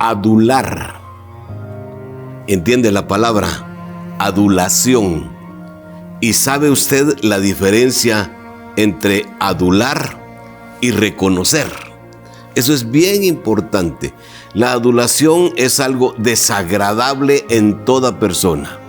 Adular. ¿Entiende la palabra? Adulación. ¿Y sabe usted la diferencia entre adular y reconocer? Eso es bien importante. La adulación es algo desagradable en toda persona.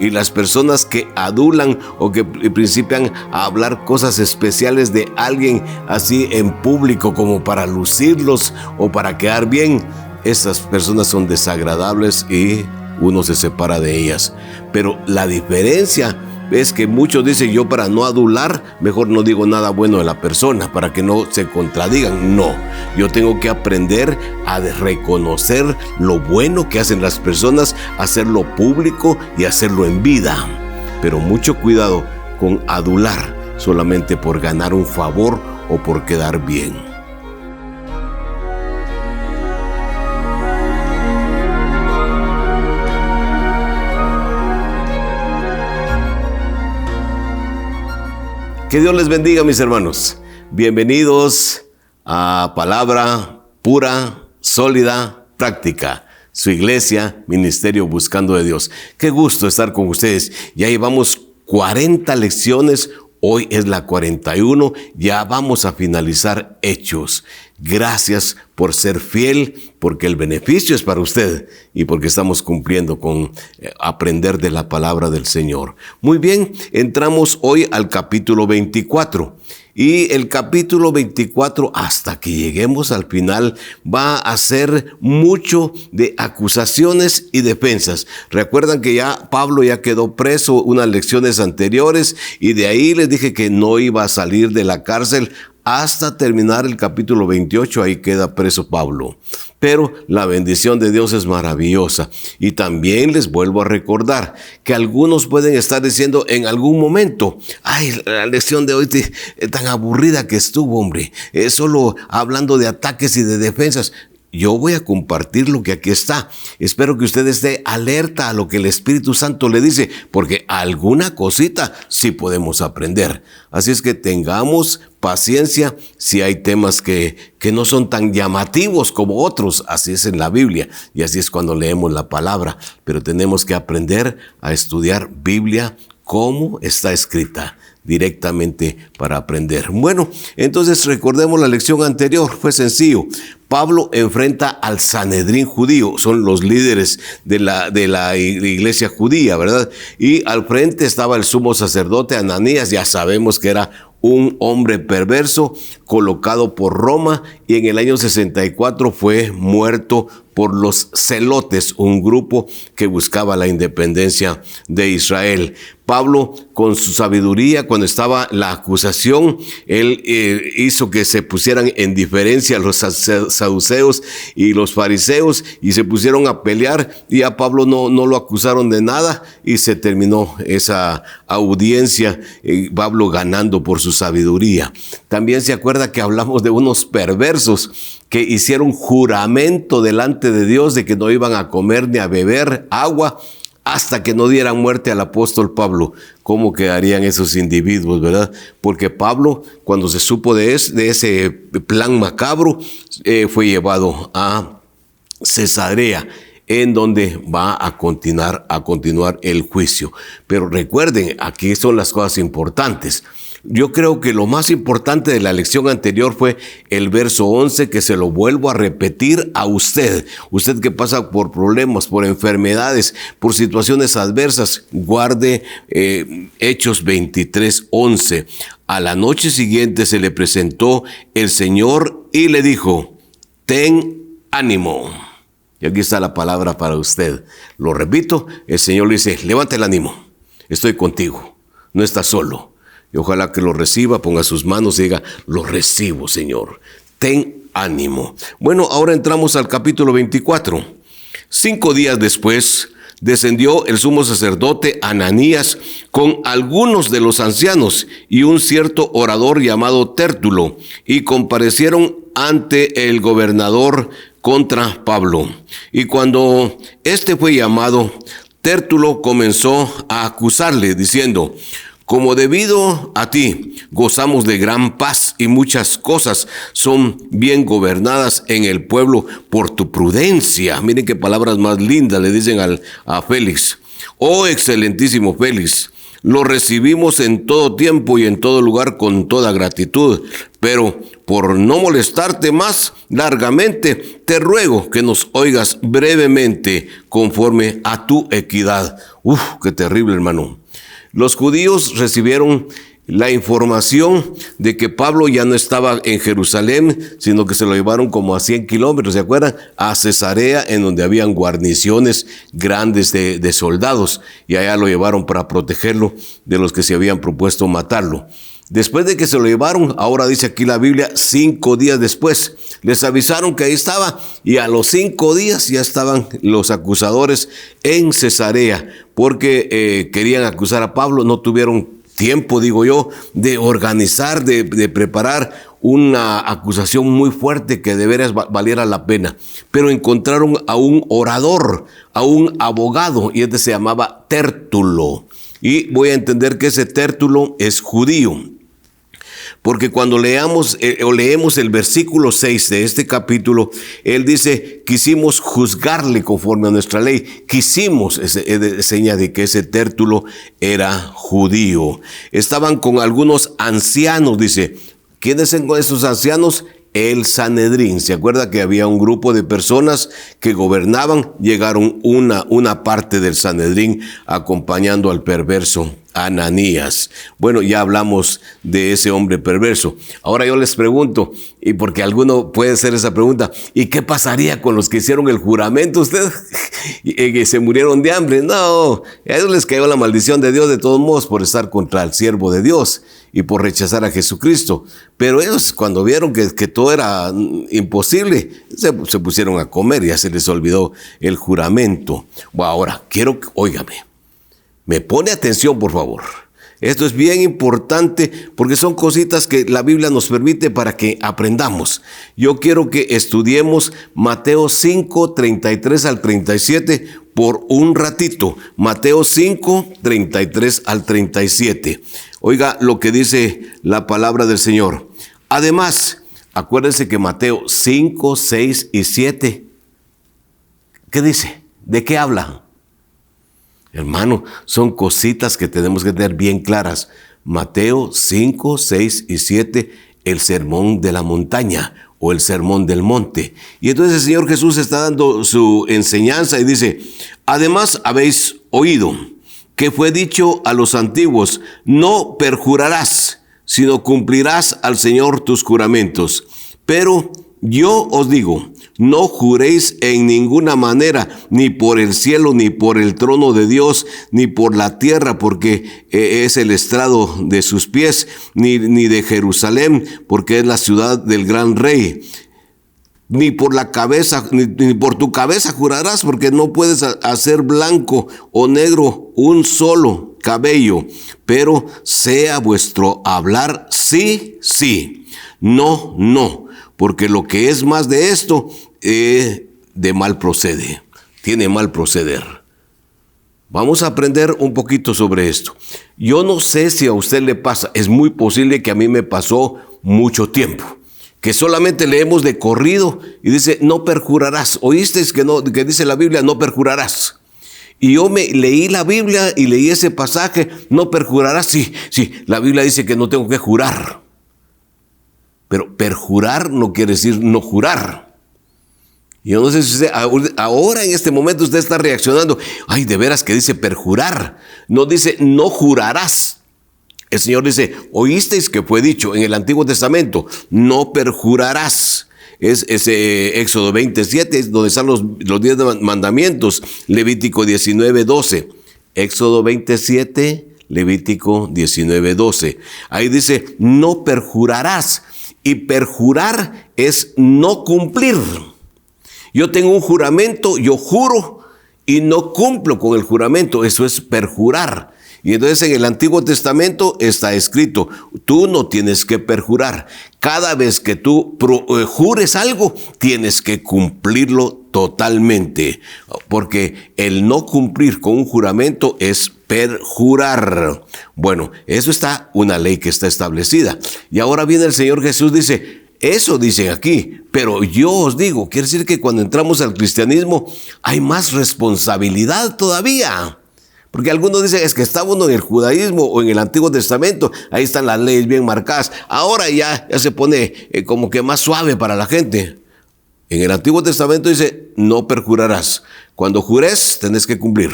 Y las personas que adulan o que principian a hablar cosas especiales de alguien así en público como para lucirlos o para quedar bien, esas personas son desagradables y uno se separa de ellas. Pero la diferencia es que muchos dicen: yo para no adular, mejor no digo nada bueno de la persona, para que no se contradigan. No, yo tengo que aprender a reconocer lo bueno que hacen las personas, hacerlo público y hacerlo en vida. Pero mucho cuidado con adular solamente por ganar un favor o por quedar bien. Que Dios les bendiga, mis hermanos. Bienvenidos a Palabra Pura, Sólida, Práctica. Su iglesia, Ministerio Buscando de Dios. Qué gusto estar con ustedes. Ya llevamos 40 lecciones. Hoy es la 41. Ya vamos a finalizar Hechos. Gracias por ser fiel, porque el beneficio es para usted y porque estamos cumpliendo con aprender de la palabra del Señor. Muy bien, entramos hoy al capítulo 24. Y el capítulo 24, hasta que lleguemos al final, va a ser mucho de acusaciones y defensas. Recuerdan que ya Pablo ya quedó preso unas lecciones anteriores y de ahí les dije que no iba a salir de la cárcel hasta terminar el capítulo 28, ahí queda preso Pablo. Pero la bendición de Dios es maravillosa. Y también les vuelvo a recordar que algunos pueden estar diciendo en algún momento: ay, la lección de hoy tan aburrida que estuvo, hombre. Solo hablando de ataques y de defensas. Yo voy a compartir lo que aquí está. Espero que usted esté alerta a lo que el Espíritu Santo le dice, porque alguna cosita sí podemos aprender. Así es que tengamos paciencia si hay temas que no son tan llamativos como otros. Así es en la Biblia y así es cuando leemos la palabra. Pero tenemos que aprender a estudiar Biblia como está escrita, directamente para aprender. Bueno, entonces recordemos la lección anterior. Fue sencillo. Pablo enfrenta al Sanedrín judío, son los líderes de la iglesia judía, ¿verdad? Y al frente estaba el sumo sacerdote Ananías, ya sabemos que era un hombre perverso colocado por Roma, y en el año 64 fue muerto por los celotes, un grupo que buscaba la independencia de Israel. Pablo, con su sabiduría, cuando estaba la acusación, él hizo que se pusieran en diferencia los saduceos y los fariseos y se pusieron a pelear, y a Pablo no lo acusaron de nada y se terminó esa audiencia, Pablo ganando por su sabiduría. También se acuerda que hablamos de unos perversos que hicieron juramento delante de Dios de que no iban a comer ni a beber agua hasta que no dieran muerte al apóstol Pablo. ¿Cómo quedarían esos individuos, verdad? Porque Pablo, cuando se supo de ese plan macabro, fue llevado a Cesarea, en donde va a continuar el juicio. Pero recuerden, aquí son las cosas importantes. Yo creo que lo más importante de la lección anterior fue el verso 11, que se lo vuelvo a repetir a usted. Usted que pasa por problemas, por enfermedades, por situaciones adversas, guarde Hechos 23:11. A la noche siguiente se le presentó el Señor y le dijo: ten ánimo. Y aquí está la palabra para usted. Lo repito, el Señor le dice: levanta el ánimo, estoy contigo, no estás solo. Y ojalá que lo reciba, ponga sus manos y diga: lo recibo, Señor. Ten ánimo. Bueno, ahora entramos al capítulo 24. 5 días después, descendió el sumo sacerdote Ananías con algunos de los ancianos y un cierto orador llamado Tértulo, y comparecieron ante el gobernador contra Pablo. Y cuando éste fue llamado, Tértulo comenzó a acusarle, diciendo: como debido a ti, gozamos de gran paz y muchas cosas son bien gobernadas en el pueblo por tu prudencia. Miren qué palabras más lindas le dicen a Félix. Oh, excelentísimo Félix, lo recibimos en todo tiempo y en todo lugar con toda gratitud, pero por no molestarte más largamente, te ruego que nos oigas brevemente conforme a tu equidad. Uf, qué terrible, hermano. Los judíos recibieron la información de que Pablo ya no estaba en Jerusalén, sino que se lo llevaron como a 100 kilómetros, ¿se acuerdan? A Cesarea, en donde habían guarniciones grandes de soldados, y allá lo llevaron para protegerlo de los que se habían propuesto matarlo. Después de que se lo llevaron, ahora dice aquí la Biblia, 5 días después, les avisaron que ahí estaba, y a los 5 días ya estaban los acusadores en Cesarea, porque querían acusar a Pablo. No tuvieron tiempo, digo yo, de organizar, de preparar una acusación muy fuerte que de veras valiera la pena. Pero encontraron a un orador, a un abogado, y este se llamaba Tértulo. Y voy a entender que ese Tértulo es judío, porque cuando leemos el versículo 6 de este capítulo, él dice, quisimos juzgarle conforme a nuestra ley. Quisimos, seña de que ese Tértulo era judío. Estaban con algunos ancianos, dice. ¿Quiénes son esos ancianos? El Sanedrín. ¿Se acuerda que había un grupo de personas que gobernaban? Llegaron una parte del Sanedrín acompañando al perverso Ananías. Bueno, ya hablamos de ese hombre perverso. Ahora yo les pregunto, y porque alguno puede hacer esa pregunta, ¿y qué pasaría con los que hicieron el juramento ustedes? ¿Y se murieron de hambre? No, a ellos les cayó la maldición de Dios de todos modos por estar contra el siervo de Dios y por rechazar a Jesucristo. Pero ellos, cuando vieron que todo era imposible, se pusieron a comer, ya se les olvidó el juramento. Bueno, ahora, óigame, me pone atención, por favor. Esto es bien importante porque son cositas que la Biblia nos permite para que aprendamos. Yo quiero que estudiemos Mateo 5, 33 al 37 por un ratito. Mateo 5, 33 al 37. Oiga lo que dice la palabra del Señor. Además, acuérdense que Mateo 5, 6 y 7, ¿qué dice? ¿De qué habla? Hermano, son cositas que tenemos que tener bien claras. Mateo 5, 6 y 7, el sermón de la montaña o el sermón del monte. Y entonces el Señor Jesús está dando su enseñanza y dice, además habéis oído que fue dicho a los antiguos, no perjurarás, sino cumplirás al Señor tus juramentos. Pero yo os digo, no juréis en ninguna manera, ni por el cielo, ni por el trono de Dios, ni por la tierra, porque es el estrado de sus pies, ni de Jerusalén, porque es la ciudad del gran rey. Ni por la cabeza, ni por tu cabeza jurarás, porque no puedes hacer blanco o negro un solo cabello. Pero sea vuestro hablar sí, sí, no, no. Porque lo que es más de esto, de mal procede, tiene mal proceder. Vamos a aprender un poquito sobre esto. Yo no sé si a usted le pasa, es muy posible que a mí me pasó mucho tiempo, que solamente leemos de corrido y dice, no perjurarás. ¿Oísteis que dice la Biblia, no perjurarás? Y yo leí la Biblia y leí ese pasaje, no perjurarás. Sí, la Biblia dice que no tengo que jurar. Pero perjurar no quiere decir no jurar. Yo no sé si usted, ahora en este momento usted está reaccionando. Ay, de veras que dice perjurar. No dice no jurarás. El Señor dice, oísteis que fue dicho en el Antiguo Testamento, no perjurarás. Es ese Éxodo 27, donde están los 10 mandamientos. Levítico 19, 12. Éxodo 27, Levítico 19, 12. Ahí dice, no perjurarás. Y perjurar es no cumplir. Yo tengo un juramento, yo juro y no cumplo con el juramento. Eso es perjurar. Y entonces en el Antiguo Testamento está escrito, tú no tienes que perjurar. Cada vez que tú jures algo, tienes que cumplirlo totalmente, porque el no cumplir con un juramento es perjurar. Bueno, eso está, una ley que está establecida. Y ahora viene el Señor Jesús, dice, eso dicen aquí, pero yo os digo, quiere decir que cuando entramos al cristianismo hay más responsabilidad todavía. Porque algunos dicen, es que está uno en el judaísmo o en el Antiguo Testamento, ahí están las leyes bien marcadas. Ahora ya se pone como que más suave para la gente. En el Antiguo Testamento dice, no perjurarás. Cuando jures, tenés que cumplir.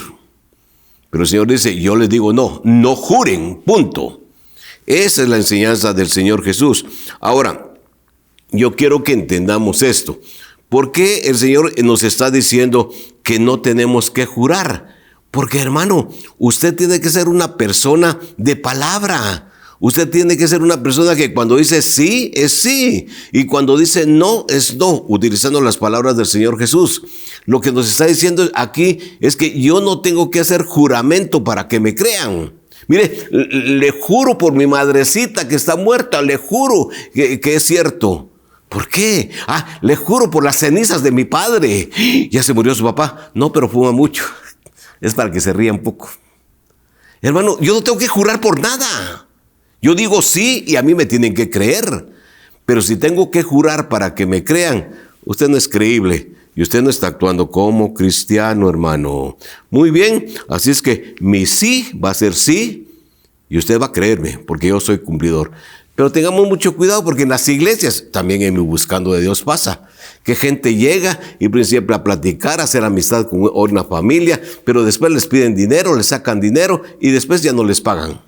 Pero el Señor dice, yo les digo no juren, punto. Esa es la enseñanza del Señor Jesús. Ahora, yo quiero que entendamos esto. ¿Por qué el Señor nos está diciendo que no tenemos que jurar? Porque, hermano, usted tiene que ser una persona de palabra. Usted tiene que ser una persona que cuando dice sí, es sí. Y cuando dice no, es no, utilizando las palabras del Señor Jesús. Lo que nos está diciendo aquí es que yo no tengo que hacer juramento para que me crean. Mire, le juro por mi madrecita que está muerta, le juro que es cierto. ¿Por qué? Le juro por las cenizas de mi padre. Ya se murió su papá. No, pero fuma mucho. Es para que se ría un poco. Hermano, yo no tengo que jurar por nada. Yo digo sí y a mí me tienen que creer. Pero si tengo que jurar para que me crean, usted no es creíble y usted no está actuando como cristiano, hermano. Muy bien, así es que mi sí va a ser sí y usted va a creerme porque yo soy cumplidor. Pero tengamos mucho cuidado porque en las iglesias, también en mi Buscando de Dios pasa, que gente llega y siempre a platicar, a hacer amistad con una familia, pero después les piden dinero, les sacan dinero y después ya no les pagan.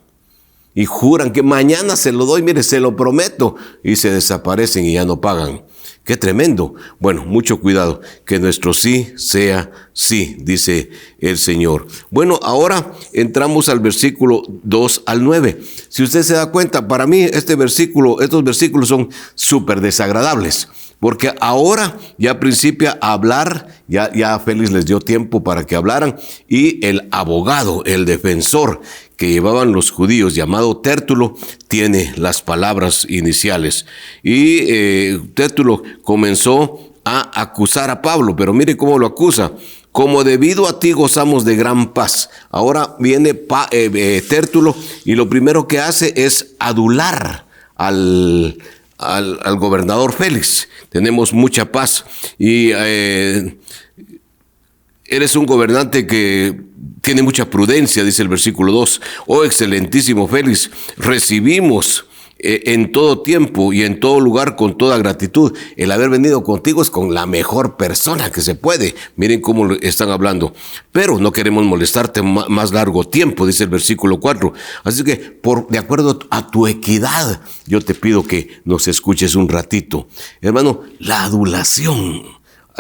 Y juran que mañana se lo doy, mire, se lo prometo, y se desaparecen y ya no pagan. ¡Qué tremendo! Bueno, mucho cuidado, que nuestro sí sea sí, dice el Señor. Bueno, ahora entramos al versículo 2 al 9. Si usted se da cuenta, para mí estos versículos son súper desagradables. Porque ahora ya principia a hablar, ya Félix les dio tiempo para que hablaran, y el abogado, el defensor que llevaban los judíos, llamado Tértulo, tiene las palabras iniciales. Y Tértulo comenzó a acusar a Pablo, pero mire cómo lo acusa. Como debido a ti gozamos de gran paz. Ahora viene Tértulo y lo primero que hace es adular al gobernador Félix. Tenemos mucha paz y eres un gobernante que tiene mucha prudencia, dice el versículo 2. Oh excelentísimo Félix, recibimos en todo tiempo y en todo lugar con toda gratitud. El haber venido contigo es con la mejor persona que se puede. Miren cómo están hablando. Pero no queremos molestarte más largo tiempo, dice el versículo 4. Así que, de acuerdo a tu equidad, yo te pido que nos escuches un ratito. Hermano, la adulación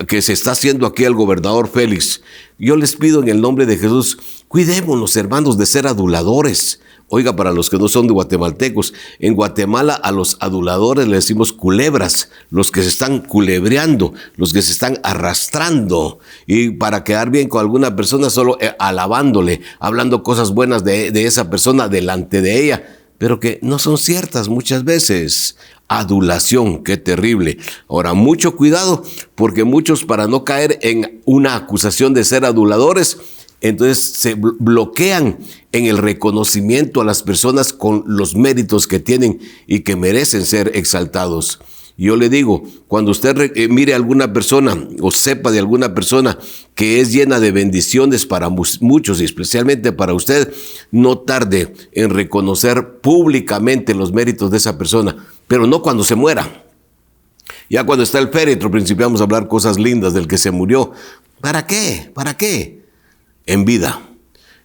que se está haciendo aquí al gobernador Félix, yo les pido en el nombre de Jesús, cuidémonos, hermanos, de ser aduladores. Oiga, para los que no son de guatemaltecos, en Guatemala a los aduladores le decimos culebras, los que se están culebreando, los que se están arrastrando, y para quedar bien con alguna persona solo alabándole, hablando cosas buenas de esa persona delante de ella, pero que no son ciertas muchas veces. Adulación, qué terrible. Ahora, mucho cuidado, porque muchos, para no caer en una acusación de ser aduladores, entonces se bloquean en el reconocimiento a las personas con los méritos que tienen y que merecen ser exaltados. Yo le digo, cuando usted mire a alguna persona o sepa de alguna persona que es llena de bendiciones para muchos y especialmente para usted, no tarde en reconocer públicamente los méritos de esa persona, pero no cuando se muera. Ya cuando está el féretro principiamos a hablar cosas lindas del que se murió. ¿Para qué? ¿Para qué? En vida.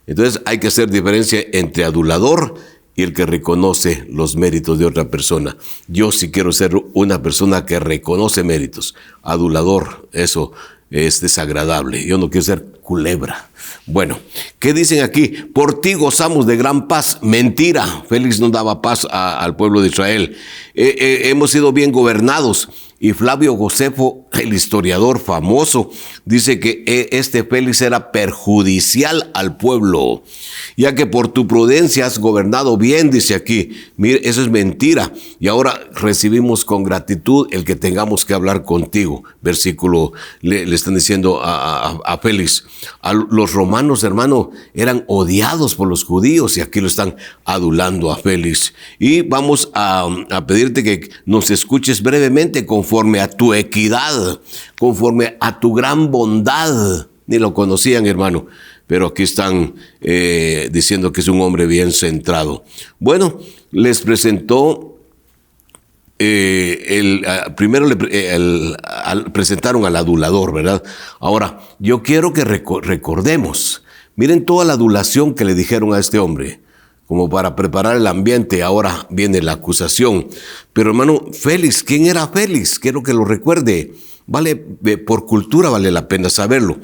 Entonces hay que hacer diferencia entre adulador y el que reconoce los méritos de otra persona. Yo sí quiero ser una persona que reconoce méritos. Adulador, eso es desagradable. Yo no quiero ser culebra. Bueno, ¿qué dicen aquí? Por ti gozamos de gran paz. Mentira. Félix no daba paz al pueblo de Israel. Hemos sido bien gobernados. Y Flavio Josefo, el historiador famoso, dice que este Félix era perjudicial al pueblo, ya que por tu prudencia has gobernado bien, dice aquí. Mire, eso es mentira. Y ahora recibimos con gratitud el que tengamos que hablar contigo. Versículo, le están diciendo a Félix. Los romanos, hermano, eran odiados por los judíos y aquí lo están adulando a Félix. Y vamos a pedirte que nos escuches brevemente conforme a tu equidad, conforme a tu gran bondad. Ni lo conocían, hermano, pero aquí están diciendo que es un hombre bien centrado. Bueno, les presentó, primero presentaron al adulador, ¿verdad? Ahora, yo quiero que recordemos, miren toda la adulación que le dijeron a este hombre, como para preparar el ambiente. Ahora viene la acusación. Pero hermano, Félix, ¿quién era Félix? Quiero que lo recuerde. Vale, por cultura vale la pena saberlo.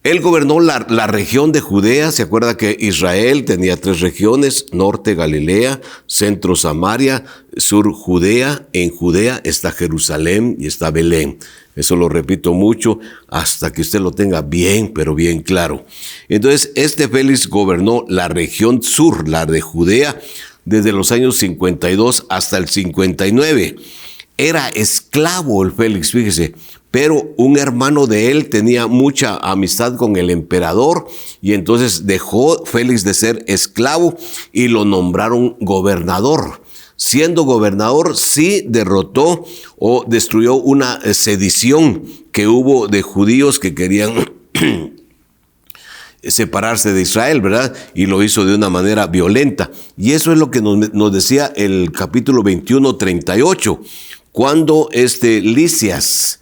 Él gobernó la región de Judea. Se acuerda que Israel tenía 3 regiones: norte Galilea, centro Samaria, sur Judea. En Judea está Jerusalén y está Belén. Eso lo repito mucho hasta que usted lo tenga bien, pero bien claro. Entonces, este Félix gobernó la región sur, la de Judea, desde los años 52 hasta el 59. Era esclavo el Félix, fíjese, pero un hermano de él tenía mucha amistad con el emperador y entonces dejó Félix de ser esclavo y lo nombraron gobernador. Siendo gobernador, sí derrotó o destruyó una sedición que hubo de judíos que querían separarse de Israel, ¿verdad? Y lo hizo de una manera violenta. Y eso es lo que nos decía el capítulo 21, 38, cuando Lisias,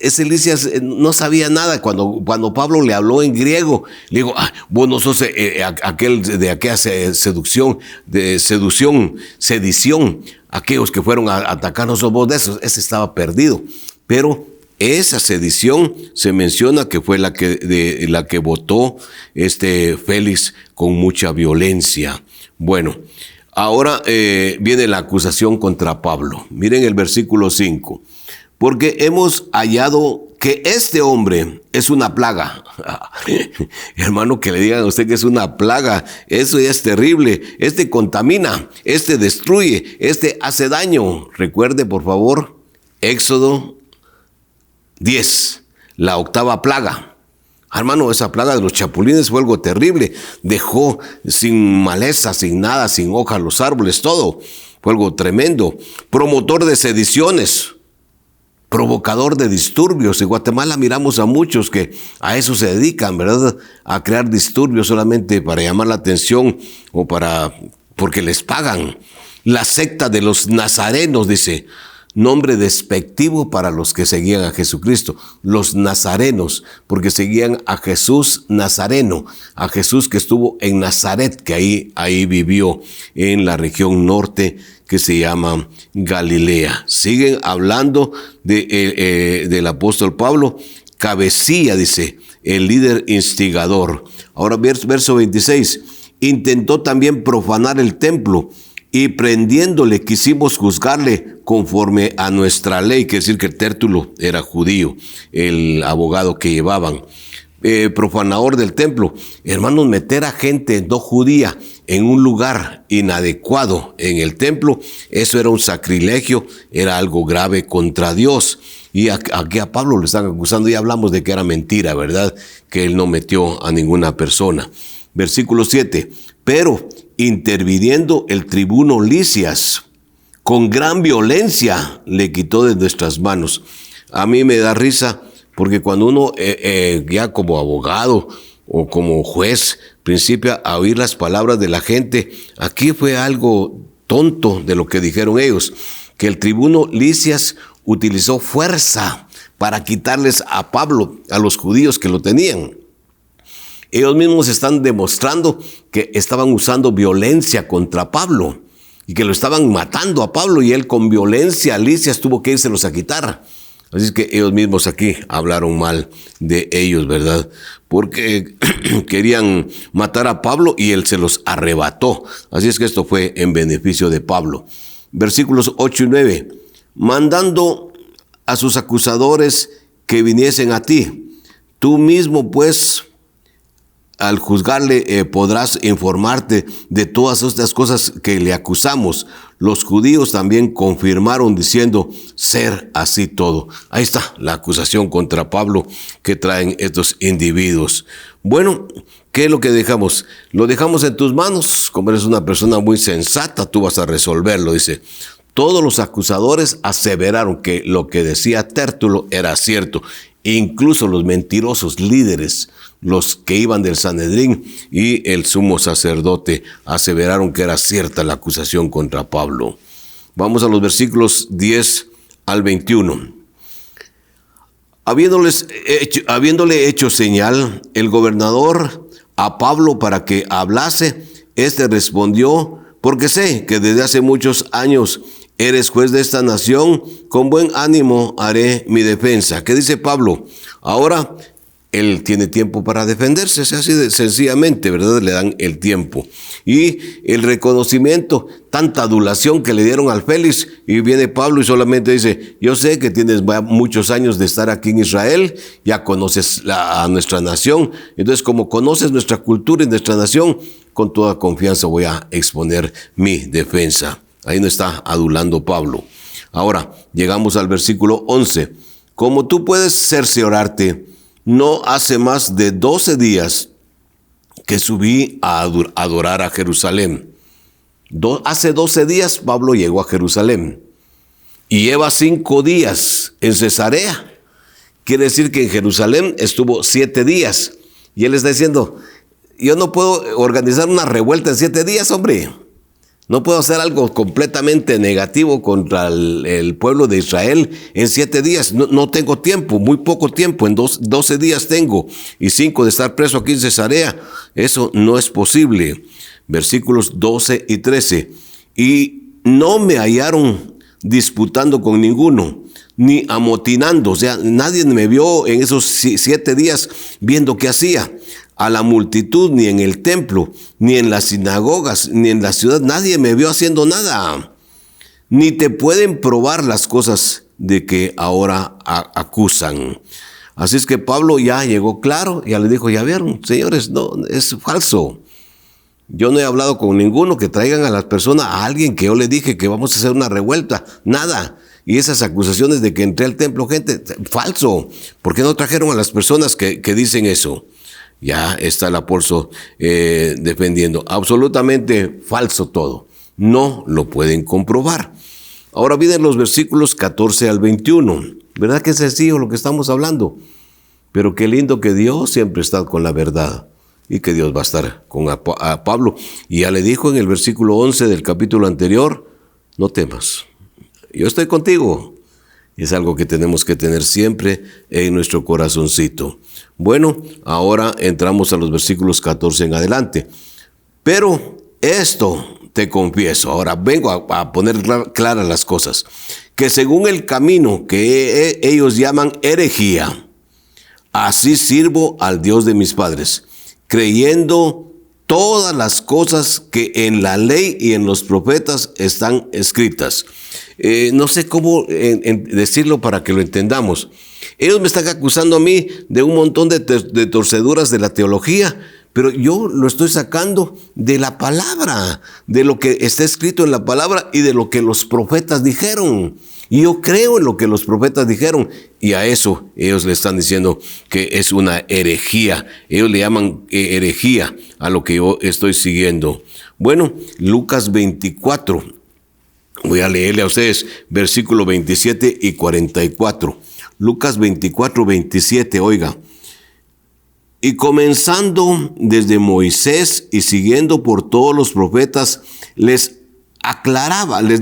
ese Lisias no sabía nada. Cuando Pablo le habló en griego, le dijo, vos no sos aquel de aquella sedición, aquellos que fueron a atacarnos, sos vos de esos. Ese estaba perdido. Pero esa sedición se menciona que fue la que votó Félix con mucha violencia. Bueno, ahora viene la acusación contra Pablo. Miren el versículo 5. Porque hemos hallado que este hombre es una plaga. Hermano, que le digan a usted que es una plaga, eso ya es terrible. Contamina, destruye, hace daño. Recuerde, por favor, Éxodo 10, la 8ª plaga. Hermano, esa plaga de los chapulines fue algo terrible. Dejó sin maleza, sin nada, sin hojas los árboles, todo. Fue algo tremendo. Promotor de sediciones, provocador de disturbios. En Guatemala miramos a muchos que a eso se dedican, ¿verdad? A crear disturbios solamente para llamar la atención o porque les pagan. La secta de los nazarenos, dice, nombre despectivo para los que seguían a Jesucristo. Los nazarenos, porque seguían a Jesús Nazareno, a Jesús que estuvo en Nazaret, que ahí vivió en la región norte que se llama Galilea. Siguen hablando del apóstol Pablo, cabecilla, dice, el líder instigador. Ahora verso 26, intentó también profanar el templo y prendiéndole quisimos juzgarle conforme a nuestra ley, que decir que Tértulo era judío, el abogado que llevaban. Profanador del templo. Hermanos, meter a gente no judía en un lugar inadecuado en el templo, eso era un sacrilegio, era algo grave contra Dios. Y aquí a Pablo lo están acusando y hablamos de que era mentira, ¿verdad? Que él no metió a ninguna persona. Versículo 7. Pero interviniendo el tribuno Lisias, con gran violencia le quitó de nuestras manos. A mí me da risa porque cuando uno ya como abogado o como juez principia a oír las palabras de la gente, aquí fue algo tonto de lo que dijeron ellos, que el tribuno Lisias utilizó fuerza para quitarles a Pablo, a los judíos que lo tenían. Ellos mismos están demostrando que estaban usando violencia contra Pablo y que lo estaban matando a Pablo, y él con violencia, Lisias tuvo que írselos a quitar. Así es que ellos mismos aquí hablaron mal de ellos, ¿verdad? Porque querían matar a Pablo y él se los arrebató. Así es que esto fue en beneficio de Pablo. versículos 8 y 9. Mandando a sus acusadores que viniesen a ti. Tú mismo, pues, al juzgarle podrás informarte de todas estas cosas que le acusamos. Los judíos también confirmaron diciendo ser así todo. Ahí está la acusación contra Pablo que traen estos individuos. Bueno, ¿qué es lo que dejamos? Lo dejamos en tus manos. Como eres una persona muy sensata, tú vas a resolverlo, dice. Todos los acusadores aseveraron que lo que decía Tértulo era cierto. Incluso los mentirosos líderes, los que iban del Sanedrín y el sumo sacerdote, aseveraron que era cierta la acusación contra Pablo. Vamos a los versículos 10 al 21. Habiéndole hecho señal el gobernador a Pablo para que hablase, éste respondió: porque sé que desde hace muchos años eres juez de esta nación, con buen ánimo haré mi defensa. ¿Qué dice Pablo? Ahora él tiene tiempo para defenderse, así de sencillamente, ¿verdad? Le dan el tiempo. Y el reconocimiento, tanta adulación que le dieron al Félix, y viene Pablo y solamente dice: yo sé que tienes muchos años de estar aquí en Israel, ya conoces a nuestra nación, entonces como conoces nuestra cultura y nuestra nación, con toda confianza voy a exponer mi defensa. Ahí no está adulando Pablo. Ahora, llegamos al versículo 11. Como tú puedes cerciorarte, no hace más de 12 días que subí a adorar a Jerusalén. Hace 12 días Pablo llegó a Jerusalén y lleva 5 días en Cesarea. Quiere decir que en Jerusalén estuvo 7 días. Y él está diciendo: yo no puedo organizar una revuelta en 7 días, hombre. No puedo hacer algo completamente negativo contra el pueblo de Israel en 7 días. No tengo tiempo, muy poco tiempo. En 12 días tengo, y 5 de estar preso aquí en Cesarea. Eso no es posible. Versículos 12 y 13. Y no me hallaron disputando con ninguno, ni amotinando. O sea, nadie me vio en esos 7 días viendo qué hacía. A la multitud, ni en el templo, ni en las sinagogas, ni en la ciudad, nadie me vio haciendo nada. Ni te pueden probar las cosas de que ahora acusan. Así es que Pablo ya llegó claro, ya le dijo: ya vieron, señores, no, es falso. Yo no he hablado con ninguno que traigan a las personas, a alguien que yo le dije que vamos a hacer una revuelta, nada. Y esas acusaciones de que entré al templo, gente, falso. ¿Por qué no trajeron a las personas que dicen eso? Ya está el apóstol defendiendo. Absolutamente falso todo. No lo pueden comprobar. Ahora vienen los versículos 14 al 21. ¿Verdad que es sencillo lo que estamos hablando? Pero qué lindo que Dios siempre está con la verdad. Y que Dios va a estar con a Pablo. Y ya le dijo en el versículo 11 del capítulo anterior: no temas, yo estoy contigo. Es algo que tenemos que tener siempre en nuestro corazoncito. Bueno, ahora entramos a los versículos 14 en adelante. Pero esto te confieso, ahora vengo a poner claras las cosas, que según el camino que ellos llaman herejía, así sirvo al Dios de mis padres, creyendo todas las cosas que en la ley y en los profetas están escritas. No sé cómo decirlo para que lo entendamos. Ellos me están acusando a mí de un montón de torceduras de la teología, pero yo lo estoy sacando de la palabra, de lo que está escrito en la palabra y de lo que los profetas dijeron. Y yo creo en lo que los profetas dijeron, y a eso ellos le están diciendo que es una herejía. Ellos le llaman herejía a lo que yo estoy siguiendo. Bueno, Lucas 24. Voy a leerle a ustedes versículo 27 y 44. Lucas 24, 27, oiga. Y comenzando desde Moisés y siguiendo por todos los profetas, les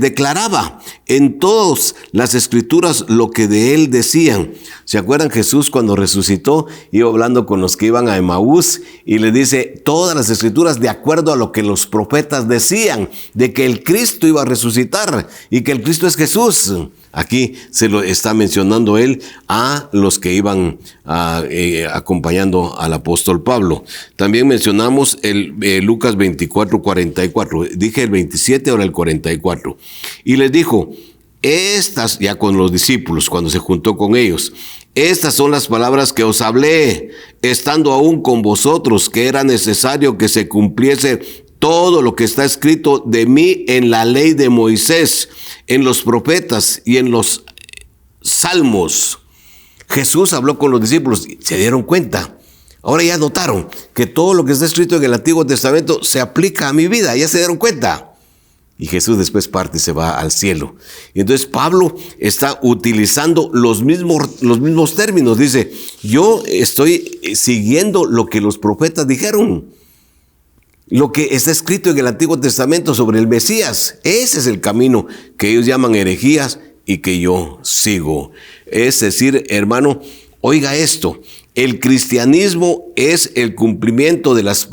declaraba en todas las escrituras lo que de él decían. ¿Se acuerdan Jesús cuando resucitó? Iba hablando con los que iban a Emaús y le dice todas las escrituras de acuerdo a lo que los profetas decían, de que el Cristo iba a resucitar y que el Cristo es Jesús. Aquí se lo está mencionando él a los que iban acompañando al apóstol Pablo. También mencionamos el Lucas 24:44. Dije el 27, ahora el 44. Y les dijo, estas, ya con los discípulos, cuando se juntó con ellos, estas son las palabras que os hablé, estando aún con vosotros, que era necesario que se cumpliese todo lo que está escrito de mí en la ley de Moisés, en los profetas y en los salmos. Jesús habló con los discípulos y se dieron cuenta. Ahora ya notaron que todo lo que está escrito en el Antiguo Testamento se aplica a mi vida, ya se dieron cuenta. Y Jesús después parte y se va al cielo. Y entonces Pablo está utilizando los mismos términos. Dice, yo estoy siguiendo lo que los profetas dijeron. Lo que está escrito en el Antiguo Testamento sobre el Mesías. Ese es el camino que ellos llaman herejías y que yo sigo. Es decir, hermano, oiga esto. El cristianismo es el cumplimiento de las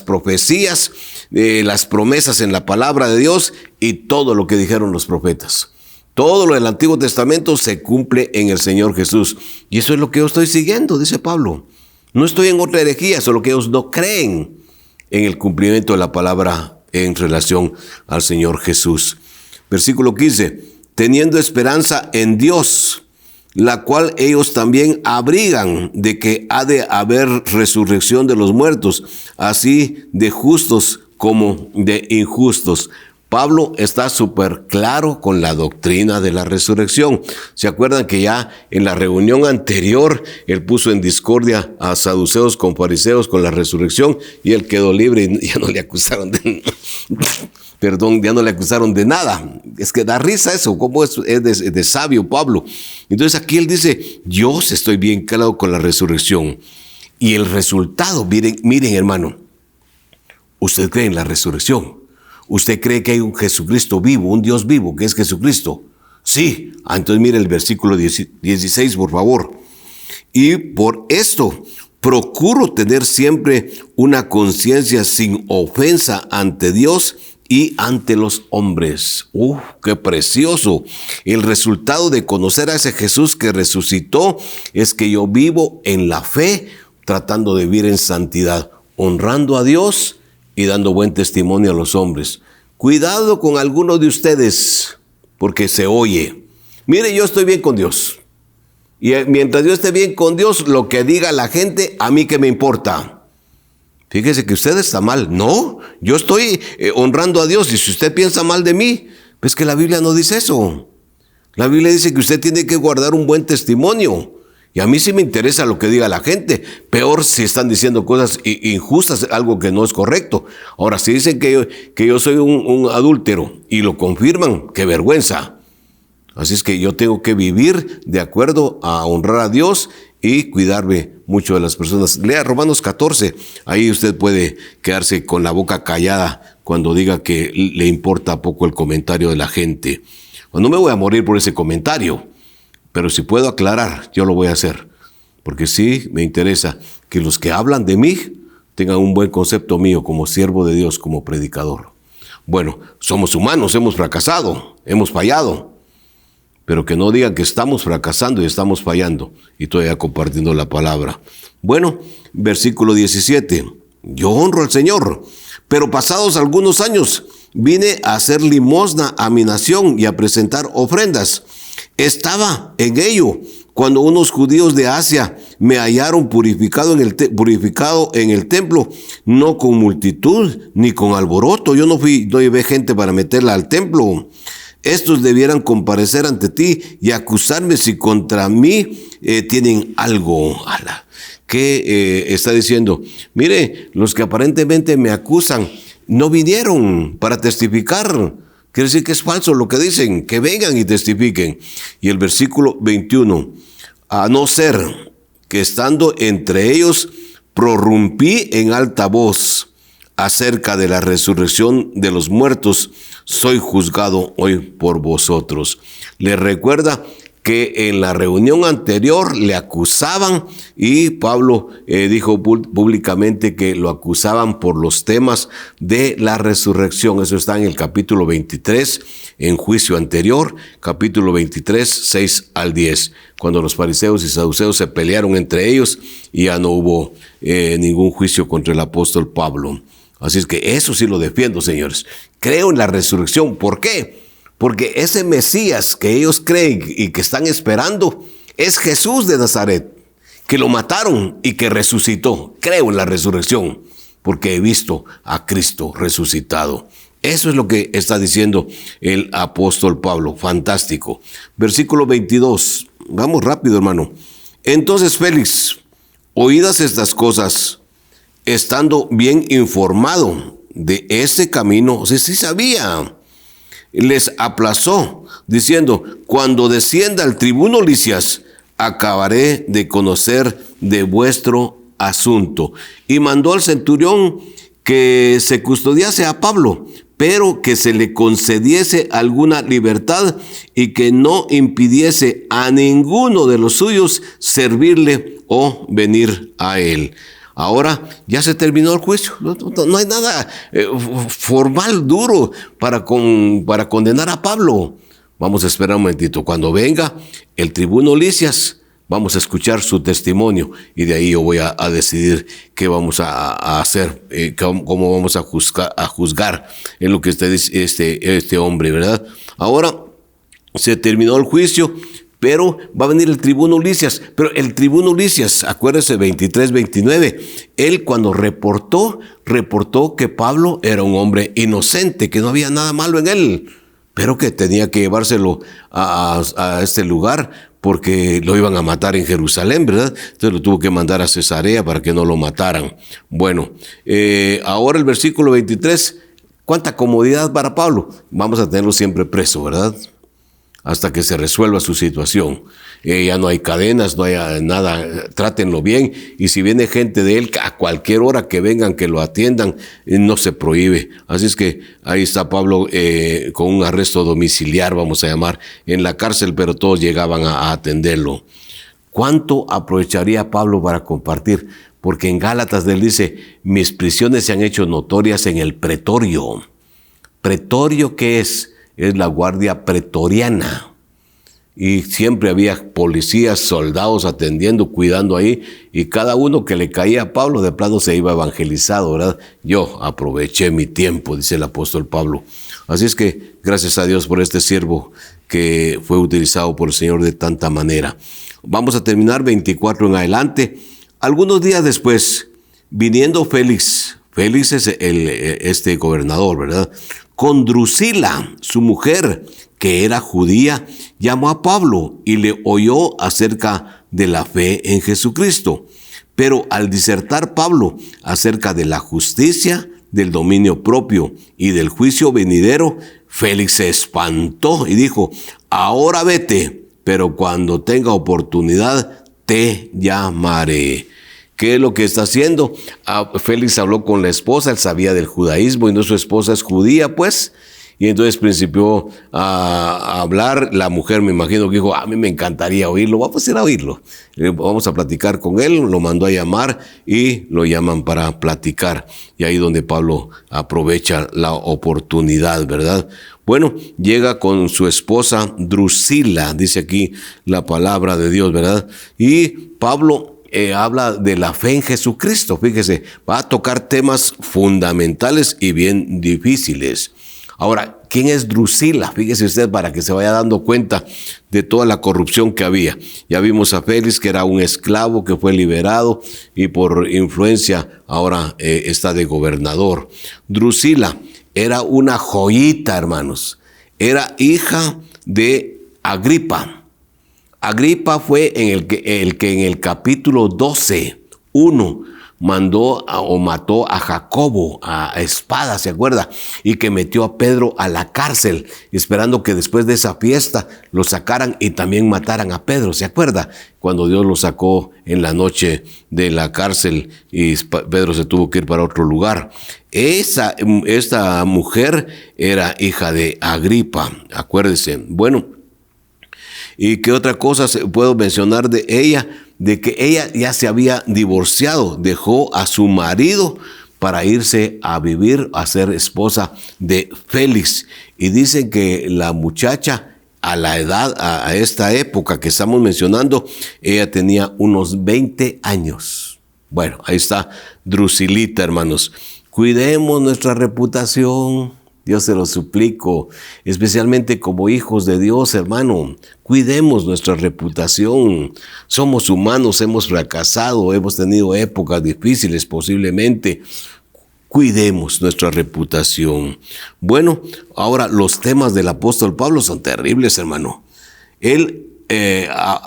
profecías, de las promesas en la palabra de Dios y todo lo que dijeron los profetas. Todo lo del Antiguo Testamento se cumple en el Señor Jesús. Y eso es lo que yo estoy siguiendo, dice Pablo. No estoy en otra herejía, solo que ellos no creen en el cumplimiento de la palabra en relación al Señor Jesús. Versículo 15. Teniendo esperanza en Dios, la cual ellos también abrigan, de que ha de haber resurrección de los muertos, así de justos como de injustos. Pablo está súper claro con la doctrina de la resurrección. ¿Se acuerdan que ya en la reunión anterior él puso en discordia a saduceos con fariseos con la resurrección y él quedó libre y ya no le acusaron de ya no le acusaron de nada? Es que da risa eso, cómo es de sabio Pablo. Entonces aquí él dice, yo estoy bien claro con la resurrección. Y el resultado, miren hermano, usted cree en la resurrección. ¿Usted cree que hay un Jesucristo vivo, un Dios vivo, que es Jesucristo? Sí. Entonces mire el versículo 16, por favor. Y por esto procuro tener siempre una conciencia sin ofensa ante Dios y ante los hombres. ¡Qué precioso! El resultado de conocer a ese Jesús que resucitó es que yo vivo en la fe, tratando de vivir en santidad, honrando a Dios y dando buen testimonio a los hombres. Cuidado con algunos de ustedes, porque se oye. Mire, yo estoy bien con Dios. Y mientras yo esté bien con Dios, lo que diga la gente, a mí qué me importa. Fíjese que usted está mal. No, yo estoy honrando a Dios. Y si usted piensa mal de mí, pues que la Biblia no dice eso. La Biblia dice que usted tiene que guardar un buen testimonio. Y a mí sí me interesa lo que diga la gente. Peor si están diciendo cosas injustas, algo que no es correcto. Ahora, si dicen que yo soy un adúltero y lo confirman, qué vergüenza. Así es que yo tengo que vivir de acuerdo a honrar a Dios y cuidarme mucho de las personas. Lea Romanos 14, ahí usted puede quedarse con la boca callada cuando diga que le importa poco el comentario de la gente. No me voy a morir por ese comentario, pero si puedo aclarar, yo lo voy a hacer. Porque sí me interesa que los que hablan de mí tengan un buen concepto mío como siervo de Dios, como predicador. Bueno, somos humanos, hemos fracasado, hemos fallado. Pero que no digan que estamos fracasando y estamos fallando y todavía compartiendo la palabra. Bueno, versículo 17. Yo honro al Señor, pero pasados algunos años vine a hacer limosna a mi nación y a presentar ofrendas. Estaba en ello cuando unos judíos de Asia me hallaron purificado en el templo, no con multitud ni con alboroto. Yo no llevé gente para meterla al templo. Estos debieran comparecer ante ti y acusarme si contra mí tienen algo. ¿Qué está diciendo? Mire, los que aparentemente me acusan no vinieron para testificar. Quiere decir que es falso lo que dicen, que vengan y testifiquen. Y el versículo 21, a no ser que estando entre ellos prorrumpí en alta voz acerca de la resurrección de los muertos, soy juzgado hoy por vosotros. Le recuerda que en la reunión anterior le acusaban y Pablo dijo públicamente que lo acusaban por los temas de la resurrección. Eso está en el capítulo 23, en juicio anterior, capítulo 23, 6 al 10, cuando los fariseos y saduceos se pelearon entre ellos y ya no hubo ningún juicio contra el apóstol Pablo. Así es que eso sí lo defiendo, señores. Creo en la resurrección. ¿Por qué? Porque ese Mesías que ellos creen y que están esperando es Jesús de Nazaret, que lo mataron y que resucitó. Creo en la resurrección porque he visto a Cristo resucitado. Eso es lo que está diciendo el apóstol Pablo. Fantástico. Versículo 22. Vamos rápido, hermano. Entonces Félix, oídas estas cosas, estando bien informado de ese camino, o sea, sí sabía, les aplazó, diciendo, cuando descienda el tribuno Lisias, acabaré de conocer de vuestro asunto. Y mandó al centurión que se custodiase a Pablo, pero que se le concediese alguna libertad y que no impidiese a ninguno de los suyos servirle o venir a él. Ahora ya se terminó el juicio, no hay nada formal duro para condenar a Pablo. Vamos a esperar un momentito. Cuando venga el tribuno Lisias, vamos a escuchar su testimonio y de ahí yo voy a decidir qué vamos a hacer, cómo vamos a juzgar en lo que este hombre, ¿verdad? Ahora se terminó el juicio, pero va a venir el tribuno Lisias. Pero el tribuno Lisias, acuérdese, 23-29, él cuando reportó que Pablo era un hombre inocente, que no había nada malo en él, pero que tenía que llevárselo a este lugar porque lo iban a matar en Jerusalén, ¿verdad? Entonces lo tuvo que mandar a Cesarea para que no lo mataran. Bueno, ahora el versículo 23, ¿cuánta comodidad para Pablo? Vamos a tenerlo siempre preso, ¿verdad? Hasta que se resuelva su situación. Ya no hay cadenas, no hay nada, trátenlo bien. Y si viene gente de él, a cualquier hora que vengan, que lo atiendan, no se prohíbe. Así es que ahí está Pablo con un arresto domiciliar, vamos a llamar, en la cárcel, pero todos llegaban a atenderlo. ¿Cuánto aprovecharía Pablo para compartir? Porque en Gálatas él dice, mis prisiones se han hecho notorias en el pretorio. ¿Pretorio qué es? Es la guardia pretoriana. Y siempre había policías, soldados atendiendo, cuidando ahí. Y cada uno que le caía a Pablo de plano se iba evangelizado, ¿verdad? Yo aproveché mi tiempo, dice el apóstol Pablo. Así es que gracias a Dios por este siervo que fue utilizado por el Señor de tanta manera. Vamos a terminar 24 en adelante. Algunos días después, viniendo Félix es este gobernador, ¿verdad? Con Drusila, su mujer, que era judía, llamó a Pablo y le oyó acerca de la fe en Jesucristo. Pero al disertar Pablo acerca de la justicia, del dominio propio y del juicio venidero, Félix se espantó y dijo, ahora vete, pero cuando tenga oportunidad te llamaré. ¿Qué es lo que está haciendo? Félix habló con la esposa, él sabía del judaísmo y no, su esposa es judía, pues. Y entonces principió a hablar. La mujer, me imagino que dijo, a mí me encantaría oírlo, vamos a ir a oírlo. Vamos a platicar con él, lo mandó a llamar y lo llaman para platicar. Y ahí donde Pablo aprovecha la oportunidad, ¿verdad? Bueno, llega con su esposa Drusila, dice aquí la palabra de Dios, ¿verdad? Y Pablo habla de la fe en Jesucristo. Fíjese, va a tocar temas fundamentales y bien difíciles. Ahora, ¿quién es Drusila? Fíjese usted para que se vaya dando cuenta de toda la corrupción que había. Ya vimos a Félix, que era un esclavo que fue liberado y por influencia ahora está de gobernador. Drusila era una joyita, hermanos. Era hija de Agripa. Agripa fue el que en el capítulo 12:1 mandó o mató a Jacobo a espada, ¿se acuerda? Y que metió a Pedro a la cárcel, esperando que después de esa fiesta lo sacaran y también mataran a Pedro, ¿se acuerda? Cuando Dios lo sacó en la noche de la cárcel y Pedro se tuvo que ir para otro lugar. Esta mujer era hija de Agripa, acuérdese. Bueno, ¿Y qué otra cosa puedo mencionar de ella? De que ella ya se había divorciado, dejó a su marido para irse a vivir, a ser esposa de Félix. Y dicen que la muchacha, a la edad, a esta época que estamos mencionando, ella tenía unos 20 años. Bueno, ahí está Drusilita, hermanos. Cuidemos nuestra reputación. Dios se lo suplico, especialmente como hijos de Dios, hermano. Cuidemos nuestra reputación. Somos humanos, hemos fracasado, hemos tenido épocas difíciles posiblemente. Cuidemos nuestra reputación. Bueno, ahora los temas del apóstol Pablo son terribles, hermano. Él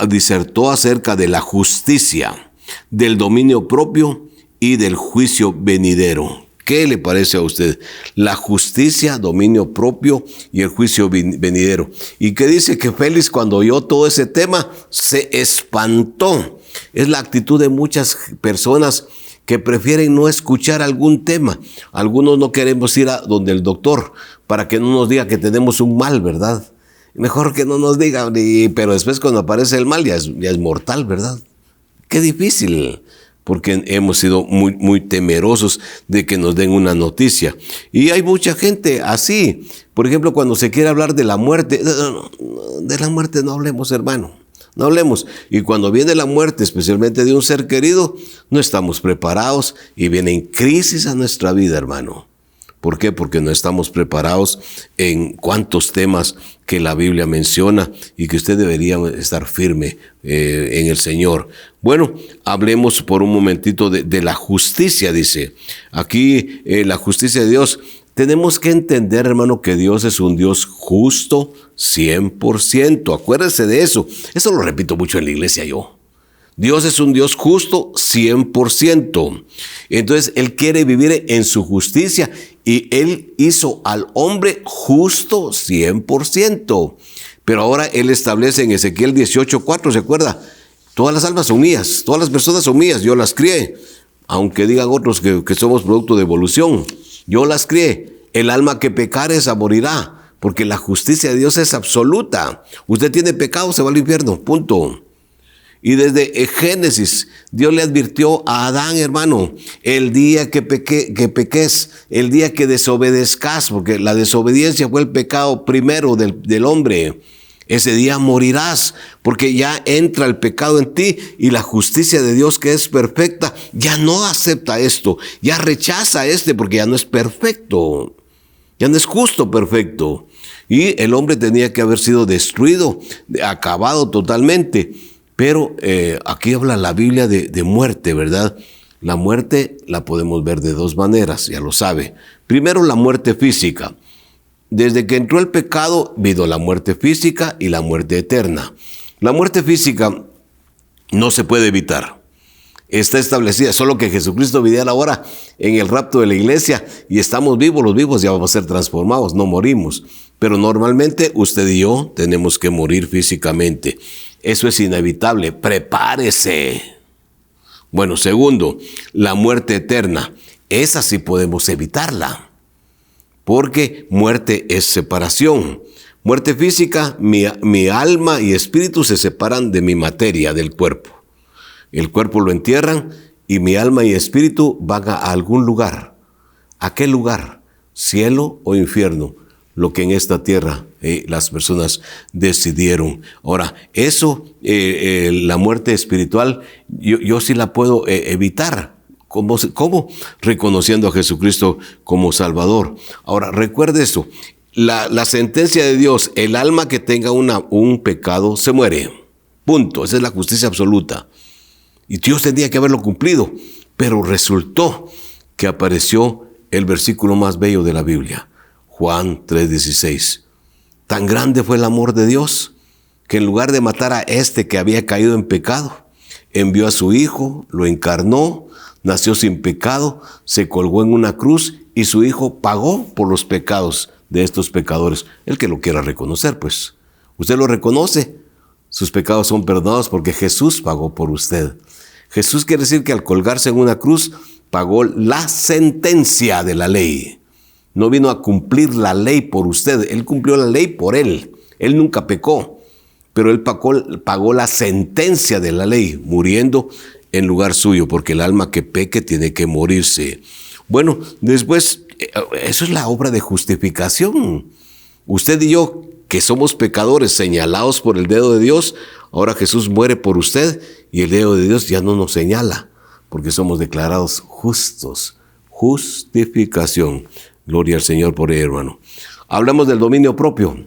disertó acerca de la justicia, del dominio propio y del juicio venidero. ¿Qué le parece a usted? La justicia, dominio propio y el juicio venidero. Y que dice que Félix, cuando oyó todo ese tema, se espantó. Es la actitud de muchas personas que prefieren no escuchar algún tema. Algunos no queremos ir a donde el doctor para que no nos diga que tenemos un mal, ¿verdad? Mejor que no nos diga, pero después cuando aparece el mal ya es mortal, ¿verdad? Qué difícil, porque hemos sido muy temerosos de que nos den una noticia. Y hay mucha gente así. Por ejemplo, cuando se quiere hablar de la muerte, de la muerte no hablemos, hermano. No hablemos. Y cuando viene la muerte, especialmente de un ser querido, no estamos preparados y vienen crisis a nuestra vida, hermano. ¿Por qué? Porque no estamos preparados en cuántos temas que la Biblia menciona y que usted debería estar firme en el Señor. Bueno, hablemos por un momentito de la justicia, dice. Aquí la justicia de Dios. Tenemos que entender, hermano, que Dios es un Dios justo 100%. Acuérdese de eso. Eso lo repito mucho en la iglesia yo. Dios es un Dios justo 100%. Entonces, Él quiere vivir en su justicia y Él hizo al hombre justo 100%. Pero ahora Él establece en Ezequiel 18:4, ¿se acuerda? Todas las almas son mías, todas las personas son mías, yo las crié. Aunque digan otros que somos producto de evolución, yo las crié. El alma que pecare esa morirá, porque la justicia de Dios es absoluta. Usted tiene pecado, se va al infierno, punto. Y desde Génesis, Dios le advirtió a Adán, hermano, el día que peques, el día que desobedezcas, porque la desobediencia fue el pecado primero del hombre. Ese día morirás, porque ya entra el pecado en ti y la justicia de Dios, que es perfecta, ya no acepta esto, ya rechaza porque ya no es perfecto, ya no es justo perfecto. Y el hombre tenía que haber sido destruido, acabado totalmente. Pero aquí habla la Biblia de muerte, ¿verdad? La muerte la podemos ver de dos maneras, ya lo sabe. Primero, la muerte física. Desde que entró el pecado, vino la muerte física y la muerte eterna. La muerte física no se puede evitar. Está establecida, solo que Jesucristo viniera ahora en el rapto de la iglesia y estamos vivos, los vivos ya vamos a ser transformados, no morimos. Pero normalmente usted y yo tenemos que morir físicamente. Eso es inevitable, prepárese. Bueno, segundo, la muerte eterna. Esa sí podemos evitarla, porque muerte es separación. Muerte física, mi alma y espíritu se separan de mi materia, del cuerpo. El cuerpo lo entierran y mi alma y espíritu van a algún lugar. ¿A qué lugar? ¿Cielo o infierno? Lo que en esta tierra las personas decidieron. Ahora, eso, la muerte espiritual, yo sí la puedo evitar. ¿Cómo? Reconociendo a Jesucristo como Salvador. Ahora, recuerde esto, la sentencia de Dios, el alma que tenga un pecado se muere. Punto. Esa es la justicia absoluta. Y Dios tendría que haberlo cumplido, pero resultó que apareció el versículo más bello de la Biblia, Juan 3:16. Tan grande fue el amor de Dios que en lugar de matar a este que había caído en pecado, envió a su Hijo, lo encarnó, nació sin pecado, se colgó en una cruz y su Hijo pagó por los pecados de estos pecadores. El que lo quiera reconocer, pues. Usted lo reconoce, sus pecados son perdonados porque Jesús pagó por usted. Jesús quiere decir que al colgarse en una cruz, pagó la sentencia de la ley. No vino a cumplir la ley por usted, Él cumplió la ley por Él. Él nunca pecó, pero él pagó la sentencia de la ley, muriendo en lugar suyo, porque el alma que peque tiene que morirse. Bueno, después, eso es la obra de justificación. Usted y yo, que somos pecadores señalados por el dedo de Dios, ahora Jesús muere por usted y el dedo de Dios ya no nos señala, porque somos declarados justos. Justificación. Gloria al Señor por ello, hermano. Hablamos del dominio propio.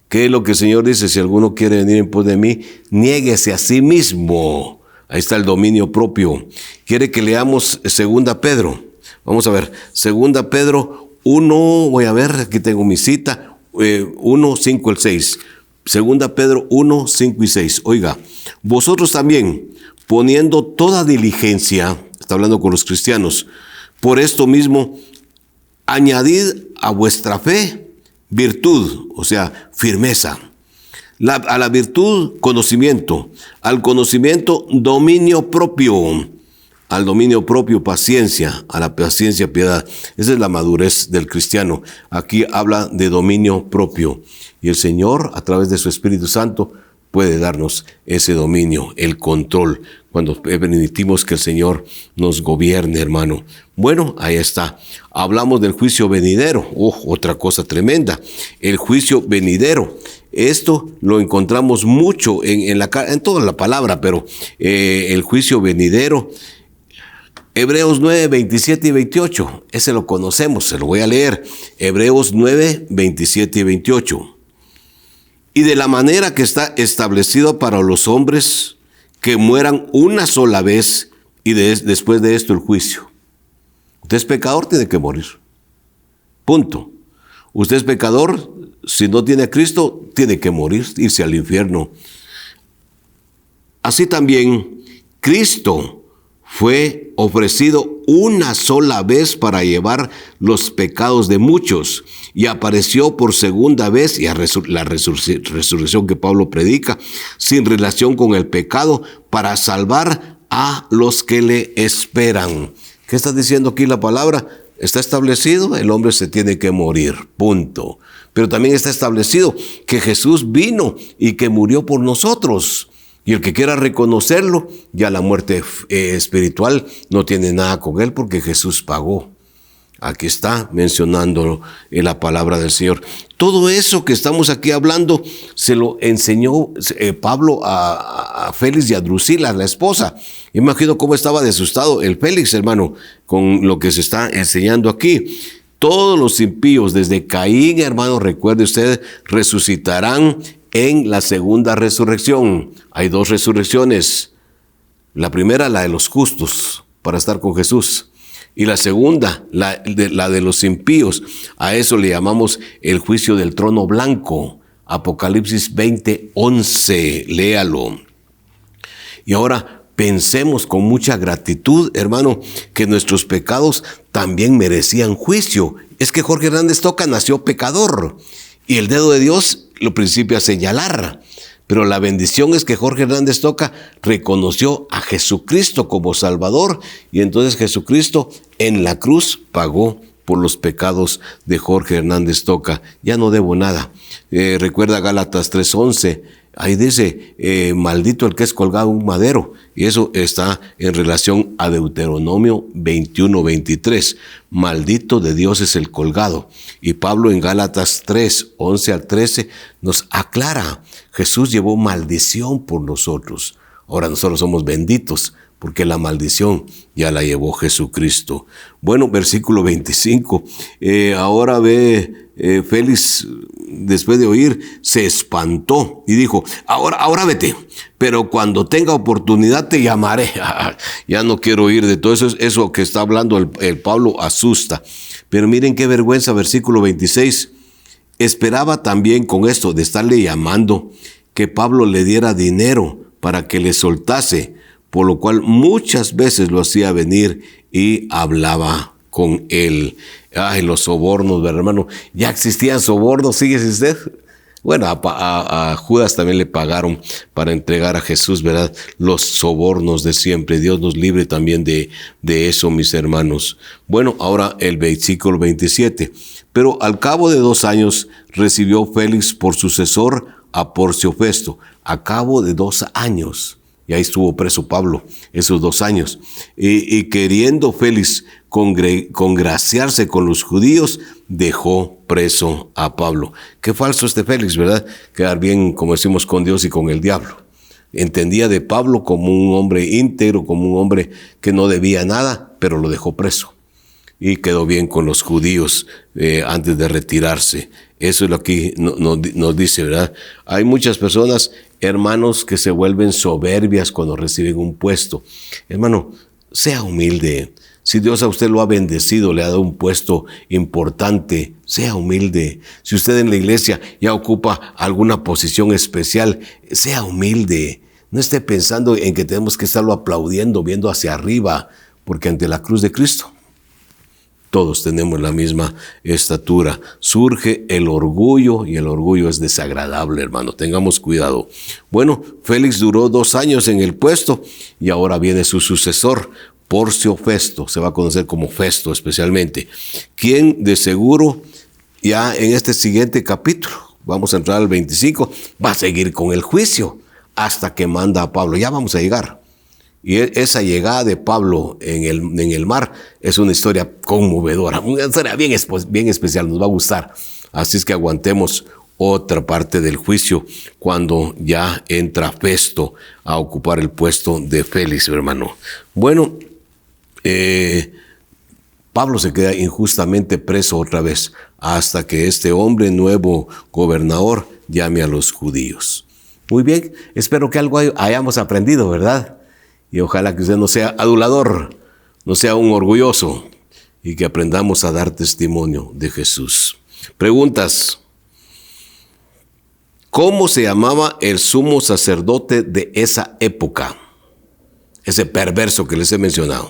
¿Qué es lo que el Señor dice? Si alguno quiere venir en pos de mí, niéguese a sí mismo. Ahí está el dominio propio. Quiere que leamos 2 Pedro. Vamos a ver, 2 Pedro 1, voy a ver, aquí tengo mi cita, 1, 5 al 6. 2 Pedro 1, 5 y 6. Oiga, vosotros también, poniendo toda diligencia, está hablando con los cristianos, por esto mismo, añadid a vuestra fe virtud, o sea, firmeza. A la virtud, conocimiento. Al conocimiento, dominio propio. Al dominio propio, paciencia. A la paciencia, piedad. Esa es la madurez del cristiano. Aquí habla de dominio propio. Y el Señor, a través de su Espíritu Santo, puede darnos ese dominio, el control, cuando permitimos que el Señor nos gobierne, hermano. Bueno, ahí está. Hablamos del juicio venidero. Otra cosa tremenda. El juicio venidero. Esto lo encontramos mucho en toda la palabra, pero el juicio venidero, Hebreos 9, 27 y 28, ese lo conocemos, se lo voy a leer. Hebreos 9, 27 y 28. Y de la manera que está establecido para los hombres que mueran una sola vez y después de esto el juicio. Usted es pecador, tiene que morir. Punto. Usted es pecador, si no tiene a Cristo, tiene que morir, irse al infierno. Así también, Cristo fue ofrecido una sola vez para llevar los pecados de muchos y apareció por segunda vez, y la resurrección que Pablo predica, sin relación con el pecado, para salvar a los que le esperan. ¿Qué está diciendo aquí la palabra? Está establecido, el hombre se tiene que morir, punto. Pero también está establecido que Jesús vino y que murió por nosotros. Y el que quiera reconocerlo, ya la muerte espiritual no tiene nada con él porque Jesús pagó. Aquí está mencionando en la palabra del Señor. Todo eso que estamos aquí hablando se lo enseñó Pablo a Félix y a Drusila, la esposa. Imagino cómo estaba de asustado el Félix, hermano, con lo que se está enseñando aquí. Todos los impíos, desde Caín, hermano, recuerde usted, resucitarán en la segunda resurrección. Hay dos resurrecciones. La primera, la de los justos, para estar con Jesús. Y la segunda, la de los impíos. A eso le llamamos el juicio del trono blanco. Apocalipsis 20, 11. Léalo. Y ahora pensemos con mucha gratitud, hermano, que nuestros pecados también merecían juicio. Es que Jorge Hernández Toca nació pecador. Y el dedo de Dios lo principia a señalar. Pero la bendición es que Jorge Hernández Toca reconoció a Jesucristo como Salvador y entonces Jesucristo en la cruz pagó por los pecados de Jorge Hernández Toca. Ya no debo nada. Recuerda Gálatas 3:11. Ahí dice, maldito el que es colgado en un madero. Y eso está en relación a Deuteronomio 21:23. Maldito de Dios es el colgado. Y Pablo en Gálatas 3:11 al 13 nos aclara. Jesús llevó maldición por nosotros. Ahora nosotros somos benditos porque la maldición ya la llevó Jesucristo. Bueno, versículo 25. Ahora ve Félix, después de oír, se espantó y dijo, ahora vete, pero cuando tenga oportunidad te llamaré. Ya no quiero oír de todo eso. Eso que está hablando el Pablo asusta. Pero miren qué vergüenza, versículo 26. Esperaba también con esto de estarle llamando que Pablo le diera dinero para que le soltase, por lo cual muchas veces lo hacía venir y hablaba con él. Ay, los sobornos, ¿verdad, hermano? Ya existían sobornos, fíjese usted. Bueno, a Judas también le pagaron para entregar a Jesús, ¿verdad? Los sobornos de siempre. Dios nos libre también de eso, mis hermanos. Bueno, ahora el versículo 27. Pero al cabo de 2 años recibió Félix por sucesor a Porcio Festo, a cabo de 2 años. Y ahí estuvo preso Pablo esos 2 años. Y queriendo Félix congraciarse con los judíos, dejó preso a Pablo. Qué falso este Félix, ¿verdad? Quedar bien, como decimos, con Dios y con el diablo. Entendía de Pablo como un hombre íntegro, como un hombre que no debía nada, pero lo dejó preso. Y quedó bien con los judíos antes de retirarse. Eso es lo que nos dice, ¿verdad? Hay muchas personas, hermanos, que se vuelven soberbias cuando reciben un puesto. Hermano, sea humilde. Si Dios a usted lo ha bendecido, le ha dado un puesto importante, sea humilde. Si usted en la iglesia ya ocupa alguna posición especial, sea humilde. No esté pensando en que tenemos que estarlo aplaudiendo, viendo hacia arriba, porque ante la cruz de Cristo todos tenemos la misma estatura. Surge el orgullo y el orgullo es desagradable, hermano. Tengamos cuidado. Bueno, Félix duró 2 años en el puesto y ahora viene su sucesor, Porcio Festo. Se va a conocer como Festo especialmente. Quien de seguro ya en este siguiente capítulo, vamos a entrar al 25, va a seguir con el juicio hasta que manda a Pablo. Ya vamos a llegar. Y esa llegada de Pablo en el mar es una historia conmovedora, una historia bien especial, nos va a gustar. Así es que aguantemos otra parte del juicio cuando ya entra Festo a ocupar el puesto de Félix, hermano. Bueno, Pablo se queda injustamente preso otra vez hasta que este hombre nuevo gobernador llame a los judíos. Muy bien, espero que algo hayamos aprendido, ¿verdad? Y ojalá que usted no sea adulador, no sea un orgulloso y que aprendamos a dar testimonio de Jesús. Preguntas. ¿Cómo se llamaba el sumo sacerdote de esa época? Ese perverso que les he mencionado.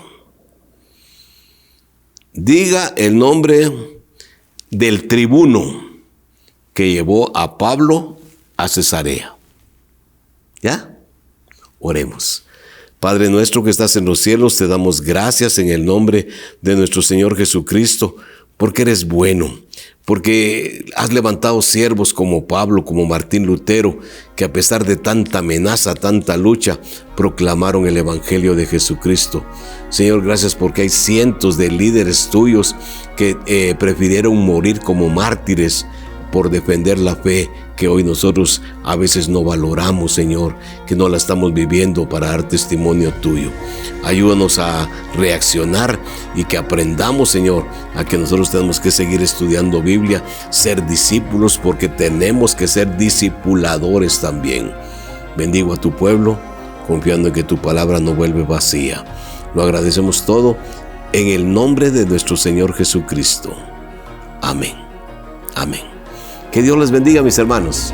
Diga el nombre del tribuno que llevó a Pablo a Cesarea. ¿Ya? Oremos. Padre nuestro que estás en los cielos, te damos gracias en el nombre de nuestro Señor Jesucristo, porque eres bueno, porque has levantado siervos como Pablo, como Martín Lutero, que a pesar de tanta amenaza, tanta lucha, proclamaron el Evangelio de Jesucristo. Señor, gracias porque hay cientos de líderes tuyos que prefirieron morir como mártires por defender la fe que hoy nosotros a veces no valoramos, Señor, que no la estamos viviendo para dar testimonio tuyo. Ayúdanos a reaccionar y que aprendamos, Señor, a que nosotros tenemos que seguir estudiando Biblia, ser discípulos, porque tenemos que ser discipuladores también. Bendigo a tu pueblo, confiando en que tu palabra no vuelve vacía. Lo agradecemos todo en el nombre de nuestro Señor Jesucristo. Amén. Amén. Que Dios les bendiga, mis hermanos.